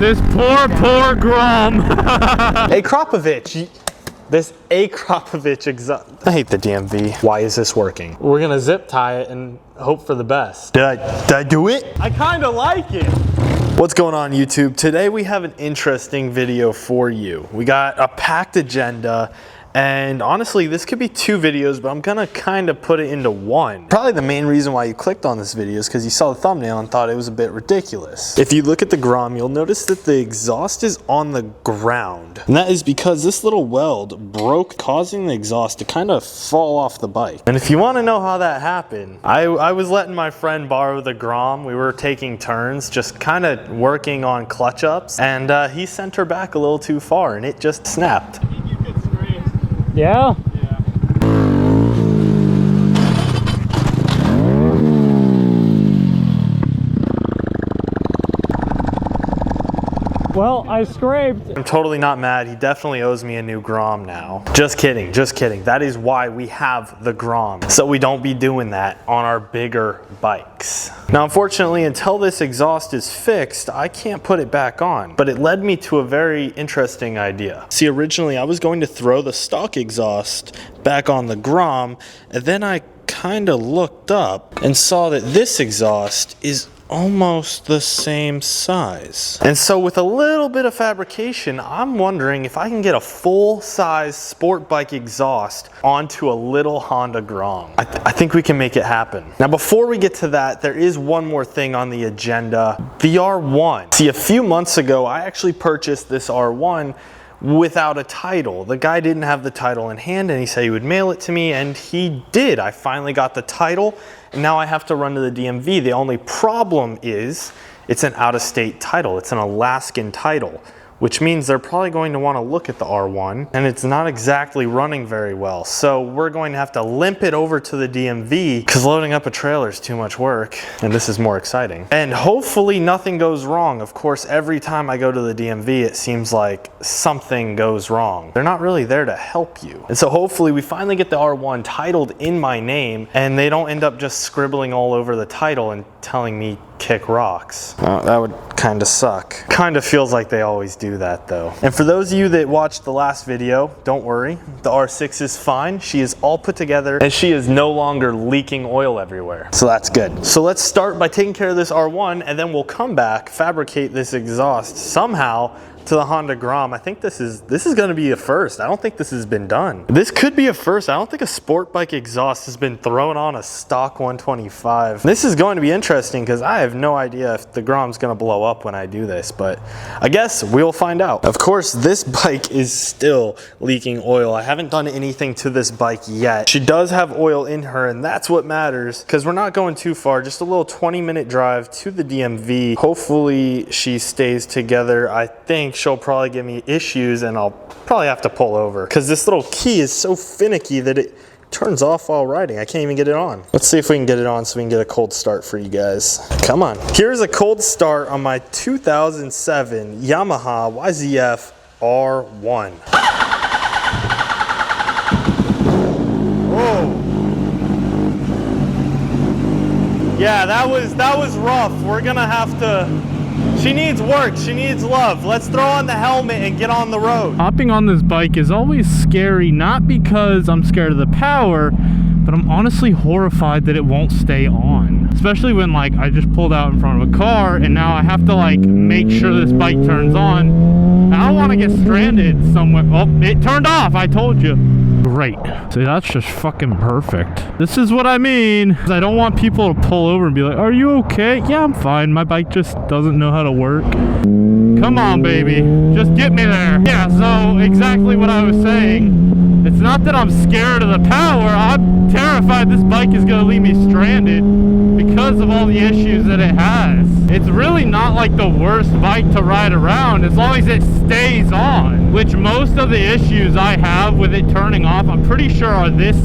This poor Grom. Akrapovic. This akrapovic exhaust. I hate the DMV. Why is this working? We're gonna zip tie it and hope for the best. Did I do it? I kinda like it. What's going on, YouTube? Today we have an interesting video for you. We got a packed agenda, and honestly, this could be 2 videos, but I'm gonna kind of put it into one. Probably the main reason why you clicked on this video is because you saw the thumbnail and thought it was a bit ridiculous. If you look at the Grom, you'll notice that the exhaust is on the ground. And that is because this little weld broke, causing the exhaust to kind of fall off the bike. And if you want to know how that happened, I was letting my friend borrow the Grom. We were taking turns, just kind of working on clutch ups, and he sent her back a little too far and it just snapped. Yeah? Well, I scraped. I'm totally not mad. He definitely owes me a new Grom now. Just kidding, just kidding. That is why we have the Grom, so we don't be doing that on our bigger bikes. Now, unfortunately, until this exhaust is fixed, I can't put it back on. But it led me to a very interesting idea. See, originally I was going to throw the stock exhaust back on the Grom, and then I kind of looked up and saw that this exhaust is almost the same size. And so with a little bit of fabrication, I'm wondering if I can get a full-size sport bike exhaust onto a little Honda Grom. I think we can make it happen. Now, before we get to that, there is one more thing on the agenda, the R1. See, a few months ago, I actually purchased this R1 without a title. The guy didn't have the title in hand, and he said he would mail it to me, and he did. I finally got the title, and now I have to run to the DMV. The only problem is it's an out-of-state title. It's an Alaskan title, which means they're probably going to want to look at the R1, and it's not exactly running very well. So we're going to have to limp it over to the DMV because loading up a trailer is too much work, and this is more exciting. And hopefully nothing goes wrong. Of course, every time I go to the DMV, it seems like something goes wrong. They're not really there to help you. And so hopefully we finally get the R1 titled in my name, and they don't end up just scribbling all over the title and telling me kick rocks. That would kind of suck. Kind of feels like they always do that though. And for those of you that watched the last video, don't worry, the R6 is fine. She is all put together and she is no longer leaking oil everywhere. So that's good. So let's start by taking care of this R1, and then we'll come back, fabricate this exhaust somehow to the Honda Grom. I think this is going to be a first. I don't think this has been done. This could be a first. I don't think a sport bike exhaust has been thrown on a stock 125. This is going to be interesting because I have no idea if the Grom's going to blow up when I do this, but I guess we'll find out. Of course, this bike is still leaking oil. I haven't done anything to this bike yet. She does have oil in her, and that's what matters because we're not going too far. Just a little 20-minute drive to the DMV. Hopefully she stays together. I think she'll probably give me issues and I'll probably have to pull over because this little key is so finicky that it turns off while riding. I can't even get it on. Let's see if we can get it on so we can get a cold start for you guys. Come on. Here's a cold start on my 2007 Yamaha YZF R1. Whoa. Yeah, that was rough. We're gonna have to. She needs work, she needs love. Let's throw on the helmet and get on the road. Hopping on this bike is always scary, not because I'm scared of the power, but I'm honestly horrified that it won't stay on. Especially when like I just pulled out in front of a car and now I have to like make sure this bike turns on. And I don't want to get stranded somewhere. Oh, it turned off, I told you. Great. See, that's just fucking perfect. This is what I mean. I don't want people to pull over and be like, are you okay? Yeah, I'm fine. My bike just doesn't know how to work. Come on, baby. Just get me there. Yeah, so exactly what I was saying. It's not that I'm scared of the power. I'm terrified this bike is going to leave me stranded because of all the issues that it has. It's really not like the worst bike to ride around as long as it stays on, which most of the issues I have with it turning off, I'm pretty sure are this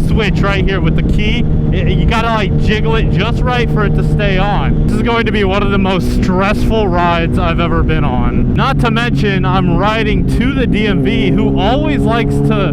switch right here with the key. You gotta like jiggle it just right for it to stay on. This is going to be one of the most stressful rides I've ever been on. Not to mention, I'm riding to the DMV, who always likes to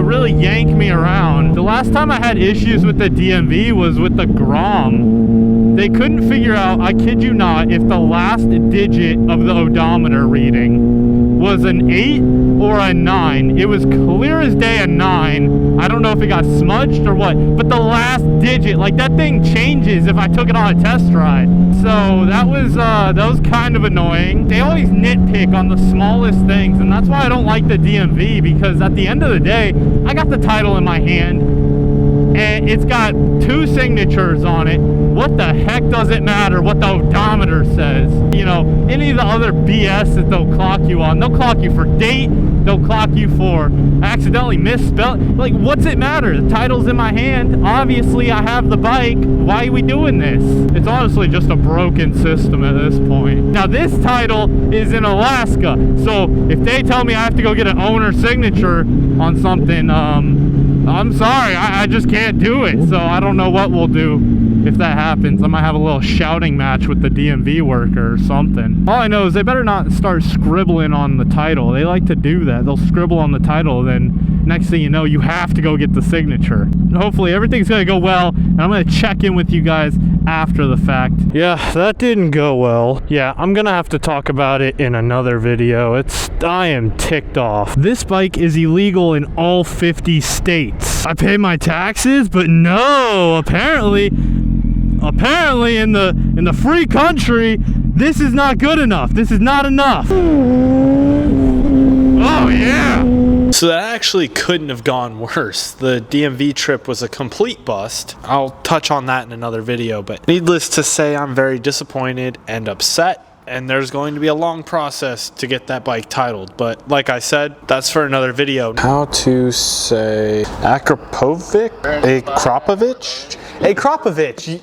really yank me around. The last time I had issues with the DMV was with the Grom. they couldn't figure out, I kid you not, if the last digit of the odometer reading was an 8 or a 9. It was clear as day a 9. I don't know if it got smudged or what, but the last digit, like that thing changes if I took it on a test ride. So that was kind of annoying. They always nitpick on the smallest things, and that's why I don't like the DMV, because at the end of the day, I got the title in my hand, and it's got 2 signatures on it. What the heck does it matter what the odometer says? You know, any of the other BS that they'll clock you on, they'll clock you for date, they'll clock you for accidentally misspelled. Like, what's it matter? The title's in my hand. Obviously, I have the bike. Why are we doing this? It's honestly just a broken system at this point. Now, this title is in Alaska, so if they tell me I have to go get an owner signature on something, I'm sorry, I just can't do it. So I don't know what we'll do if that happens. I might have a little shouting match with the DMV worker or something. All I know is they better not start scribbling on the title. They like to do that. They'll scribble on the title, then next thing you know, you have to go get the signature. Hopefully everything's gonna go well, and I'm gonna check in with you guys after the fact. Yeah, that didn't go well. Yeah, I'm gonna have to talk about it in another video. I am ticked off. This bike is illegal in all 50 states. I pay my taxes, but no, apparently in the free country, this is not good enough. This is not enough. Oh yeah. So that actually couldn't have gone worse. The DMV trip was a complete bust. I'll touch on that in another video, but needless to say, I'm very disappointed and upset, and there's going to be a long process to get that bike titled. But like I said, that's for another video. How to say akrapovic? Akrapovic.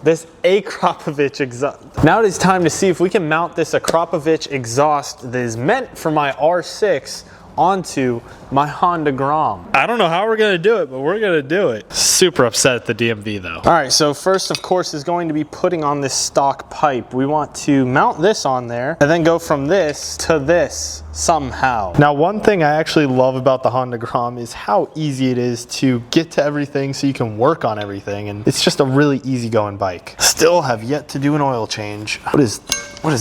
This akrapovic exhaust. Now it is time to see if we can mount this akrapovic exhaust that is meant for my R6 onto my Honda Grom. I don't know how we're gonna do it, but we're gonna do it. Super upset at the DMV though. All right, so first of course is going to be putting on this stock pipe. We want to mount this on there and then go from this to this somehow. Now, one thing I actually love about the Honda Grom is how easy it is to get to everything so you can work on everything, and it's just a really easygoing bike. Still have yet to do an oil change. What is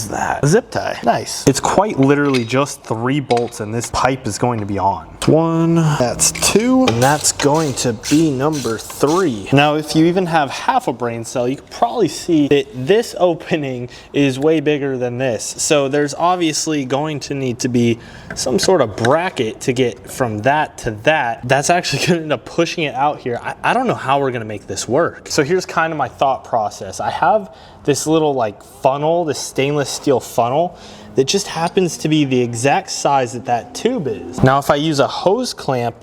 that? A zip tie. Nice. It's quite literally just 3 bolts and this pipe is going to be on. That's 1, that's 2, and that's going to be number 3. Now, if you even have half a brain cell, you can probably see that this opening is way bigger than this. So there's obviously going to need to be some sort of bracket to get from that to that. That's actually going to end up pushing it out here. I don't know how we're going to make this work. So here's kind of my thought process. I have this little like funnel, this stainless steel funnel that just happens to be the exact size that that tube is. Now, if I use a hose clamp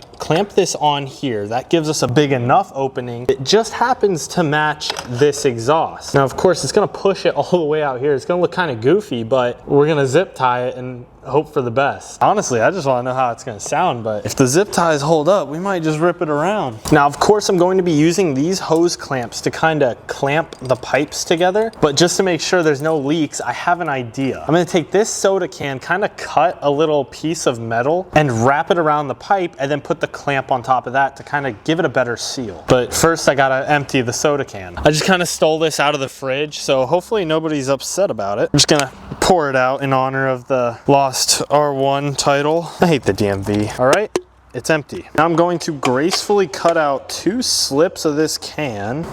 this on here, that gives us a big enough opening. It just happens to match this exhaust. Now, of course, it's gonna push it all the way out here. It's gonna look kind of goofy, but we're gonna zip tie it and hope for the best. Honestly, I just wanna know how it's gonna sound, but if the zip ties hold up, we might just rip it around. Now, of course, I'm going to be using these hose clamps to kind of clamp the pipes together, but just to make sure there's no leaks, I have an idea. I'm gonna take this soda can, kind of cut a little piece of metal and wrap it around the pipe and then put the clamp on top of that to kind of give it a better seal. But first I gotta empty the soda can. I just kind of stole this out of the fridge, so hopefully nobody's upset about it. I'm just gonna pour it out in honor of the lost R1 title. I hate the DMV. All right, it's empty. Now I'm going to gracefully cut out 2 slips of this can.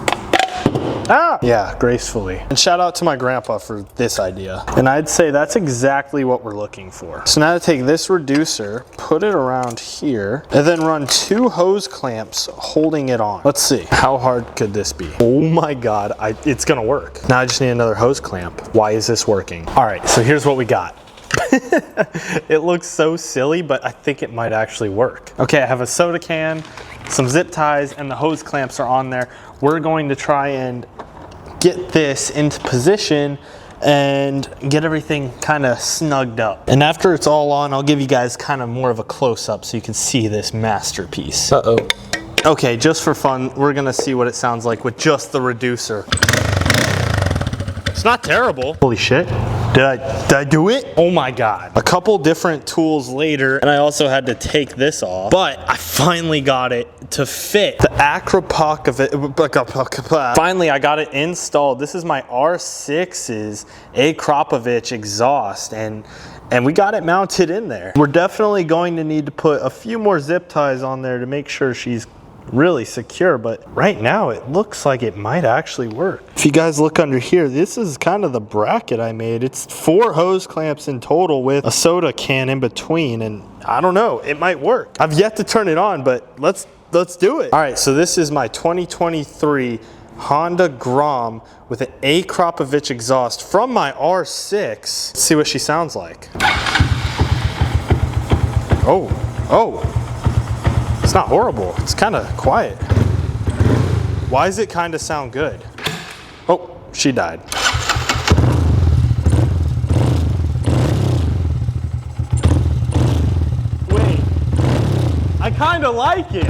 Ah! Yeah, gracefully. And shout out to my grandpa for this idea. And I'd say that's exactly what we're looking for. So now to take this reducer, put it around here, and then run 2 hose clamps holding it on. Let's see, how hard could this be? Oh my God, it's gonna work. Now I just need another hose clamp. Why is this working? All right, so here's what we got. It looks so silly, but I think it might actually work. Okay, I have a soda can, some zip ties, and the hose clamps are on there. We're going to try and get this into position and get everything kind of snugged up. And after it's all on, I'll give you guys kind of more of a close-up so you can see this masterpiece. Uh-oh. Okay, just for fun, we're gonna see what it sounds like with just the reducer. It's not terrible. Holy shit. Did I do it? Oh my God. A couple different tools later, and I also had to take this off, but I finally got it to fit the akrapovic. Finally, I got it installed. This is my R6's akrapovic exhaust, and we got it mounted in there. We're definitely going to need to put a few more zip ties on there to make sure she's really secure, but right now it looks like it might actually work. If you guys look under here, this is kind of the bracket I made. It's 4 hose clamps in total with a soda can in between, and I don't know, it might work. I've yet to turn it on, but let's do it. All right, so this is my 2023 Honda Grom with an akrapovic exhaust from my R6. Let's see what she sounds like. Oh. It's not horrible. It's kind of quiet. Why does it kind of sound good? Oh, she died. Wait, I kind of like it.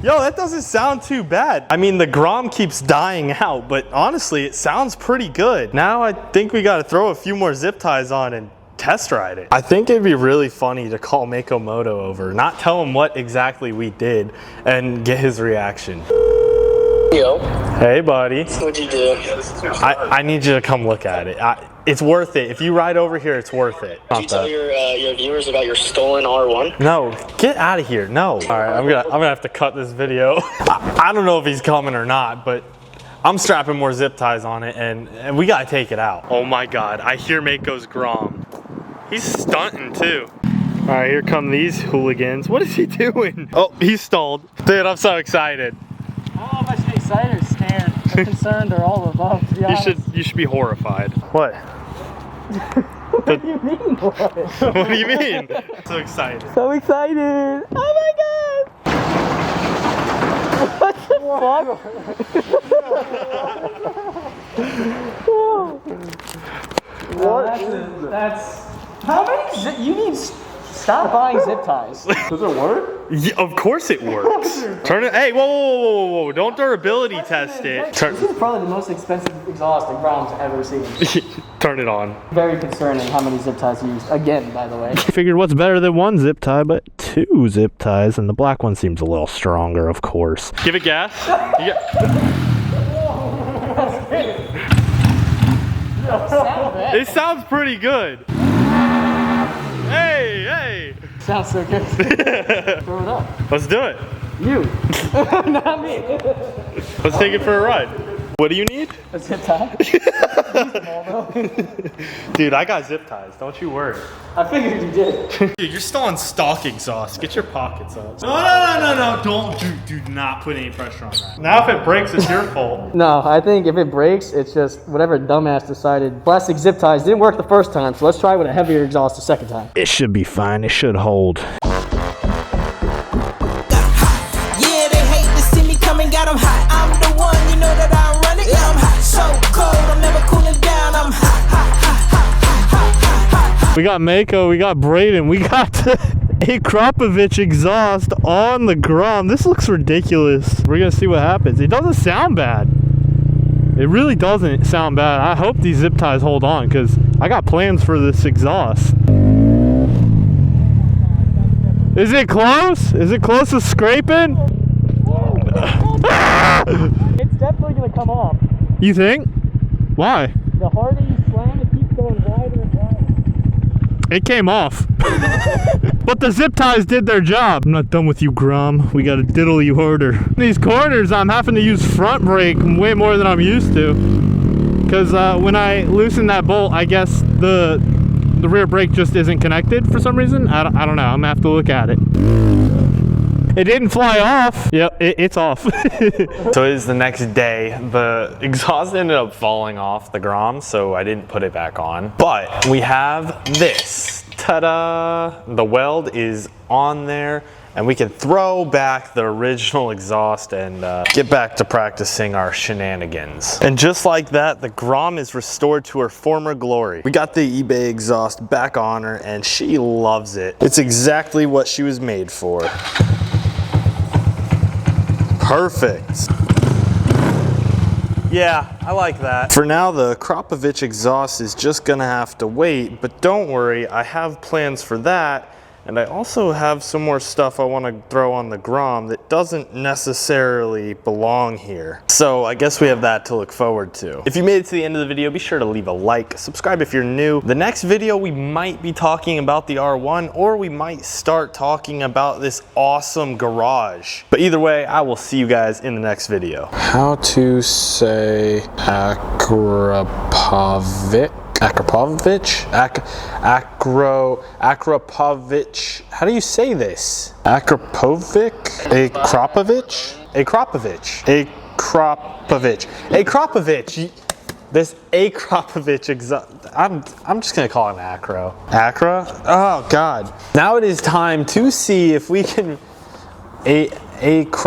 Yo, that doesn't sound too bad. I mean, the Grom keeps dying out, but honestly, it sounds pretty good. Now I think we got to throw a few more zip ties on and test ride it. I think it'd be really funny to call Makomoto over, not tell him what exactly we did, and get his reaction. Yo. Hey, buddy. What'd you do? I need you to come look at it. It's worth it. If you ride over here, it's worth it. Did you tell your viewers about your stolen R1? No, get out of here. No. All right, I'm gonna have to cut this video. I don't know if he's coming or not, but I'm strapping more zip ties on it, and we gotta take it out. Oh my God, I hear Mako's Grom. He's stunting too. All right, here come these hooligans. What is he doing? Oh, he's stalled. Dude, I'm so excited. I don't know if I should be excited or scared, or concerned, or all of the above, to be honest. You should be horrified. What? What do you mean, what? What do you mean? So excited. So excited! Oh my God! What the fuck? What? That's how many? You need stop buying zip ties. Does it work? Yeah, of course it works. Turn it. Hey, whoa! Don't durability test it. This is probably the most expensive exhaust that Grom's ever seen. Turn it on. Very concerning how many zip ties you used. Again, by the way. Figured what's better than 1 zip tie, but 2 zip ties, and the black one seems a little stronger, of course. Give it gas. It sounds pretty good. Hey! Sounds so good. Throw it up. Let's do it. You. Not me. Let's take it for a ride. What do you need? A zip tie. Dude, I got zip ties. Don't you worry. I figured you did. Dude, you're still on stock exhaust. Get your pockets up. No. Don't do not put any pressure on that. Now if it breaks, it's your fault. No, I think if it breaks, it's just whatever dumbass decided. Plastic zip ties didn't work the first time, so let's try with a heavier exhaust the second time. It should be fine. It should hold. Yeah, they hate to see me coming, got them hot. I'm the one, you know that I run it. Yeah, I'm hot, so cold, I'm never cooling down. I'm hot. We got Mako, we got Braden, we got the akrapovic exhaust on the Grom. This looks ridiculous. We're gonna see what happens. It doesn't sound bad. It really doesn't sound bad. I hope these zip ties hold on because I got plans for this exhaust. Is it close? Is it close to scraping? It's definitely gonna come off. You think? Why? The harder you slam, it keeps going wider and wider. It came off. But the zip ties did their job. I'm not done with you, Grom. We gotta diddle you harder. These corners, I'm having to use front brake way more than I'm used to. Because when I loosen that bolt, I guess the rear brake just isn't connected for some reason. I don't know. I'm gonna have to look at it. It didn't fly off. Yep, it's off. So it is the next day. The exhaust ended up falling off the Grom, so I didn't put it back on. But we have this. Ta-da! The weld is on there, and we can throw back the original exhaust and get back to practicing our shenanigans. And just like that, the Grom is restored to her former glory. We got the eBay exhaust back on her, and she loves it. It's exactly what she was made for. Perfect. Yeah, I like that. For now, the Akrapovic exhaust is just gonna have to wait, but don't worry, I have plans for that. And I also have some more stuff I want to throw on the Grom that doesn't necessarily belong here. So I guess we have that to look forward to. If you made it to the end of the video, be sure to leave a like, subscribe if you're new. The next video, we might be talking about the R1, or we might start talking about this awesome garage. But either way, I will see you guys in the next video. How to say akrapovic? Akrapovic? Akrapovic. How do you say this? Akrapovic? Akrapovic? Akrapovic. Akrapovic. Akrapovic. This Akrapovic exhaust. I'm just gonna call it an Acro. Acra? Oh God. Now it is time to see if we can Akrapovic.